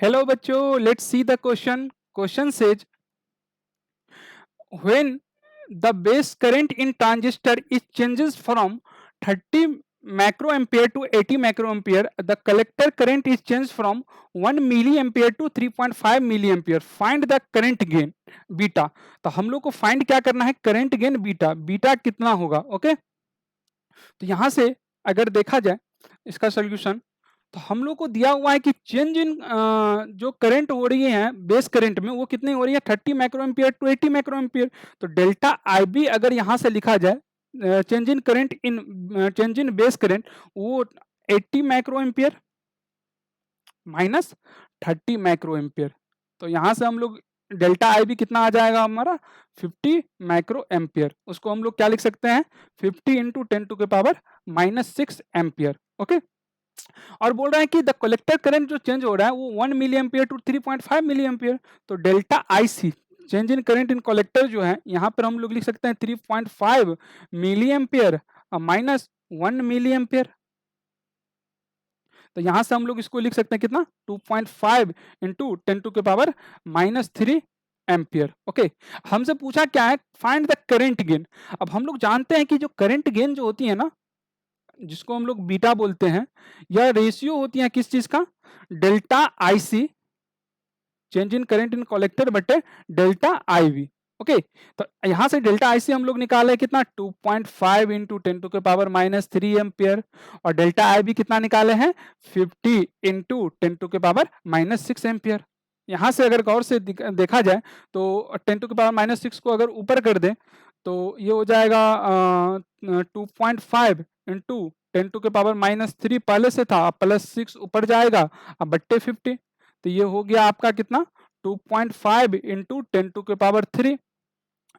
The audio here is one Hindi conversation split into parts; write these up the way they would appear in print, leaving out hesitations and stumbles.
Hello बच्चों, let's see the question. Question says when the base current in transistor is changes from 30 macroampere to 80 macroampere, the collector current is changed from 1 milliampere to 3.5 milliampere. Find the current gain beta. तो हम लोग को फाइंड क्या करना है? Current gain beta. बीटा कितना होगा? ओके, तो यहां से अगर देखा जाए इसका सोल्यूशन, तो हम लोग को दिया हुआ है कि चेंज इन जो करंट हो रही है बेस करंट में वो कितनी हो रही है? 30 micro ampere to 80 micro ampere. तो डेल्टा आई बी अगर यहां से लिखा जाए, change in current in change in base current, वो 80 micro ampere minus 30 micro ampere. तो यहां से हम लोग डेल्टा आई बी कितना आ जाएगा हमारा? 50 माइक्रो एम्पियर. उसको हम लोग क्या लिख सकते हैं? 50 इंटू 10⁻⁻6 एम्पियर. ओके, और बोल रहा है कि द कलेक्टर करंट जो चेंज हो रहा है वो 1 milli ampere to 3.5 milli ampere. तो delta I C change in current in collector जो है यहाँ पर हम लोग लिख सकते हैं 3.5 milli ampere minus 1 milli ampere. तो यहां से हम लोग इसको लिख सकते हैं कितना? 2.5 इंटू 10⁻⁻3 एम्पियर. ओके, हमसे पूछा क्या है? Find the current gain. अब हम लोग जानते हैं कि जो करंट गेन जो होती है ना, जिसको हम लोग बीटा बोलते हैं, यह रेशियो होती है किस चीज का? Delta IC change in current in collector बटे डेल्टा आईवी. ओके, तो यहां से डेल्टा आईसी हम लोग निकाले कितना? 2.5 इंटू 10⁻⁻3 एम्पियर. और डेल्टा आईवी कितना निकाले हैं? 50 इंटू 10⁻⁻6 एम्पियर. यहां से अगर गौर से देखा जाए तो 10⁻⁻6 को अगर ऊपर कर दें तो ये हो जाएगा 2.5 इंटू 10⁻⁻3 पहले से था, +6 ऊपर जाएगा, अब बट्टे 50. तो ये हो गया आपका कितना? 2.5 इंटू 10⁻3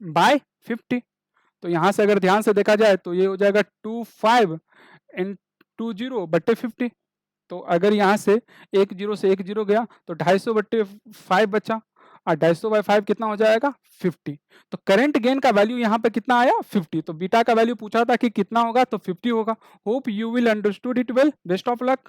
बाय 50. तो यहां से अगर ध्यान से देखा जाए तो ये हो जाएगा 25 इंटू 0 बट्टे 50. तो अगर यहाँ से एक जीरो से एक जीरो गया तो 250 बट्टे 5 बचा, और 250/5 कितना हो जाएगा? 50. तो करंट गेन का वैल्यू यहाँ पे कितना आया? 50. तो बीटा का वैल्यू पूछा था कि कितना होगा, तो 50 होगा. Hope you will understood it well. Best of luck.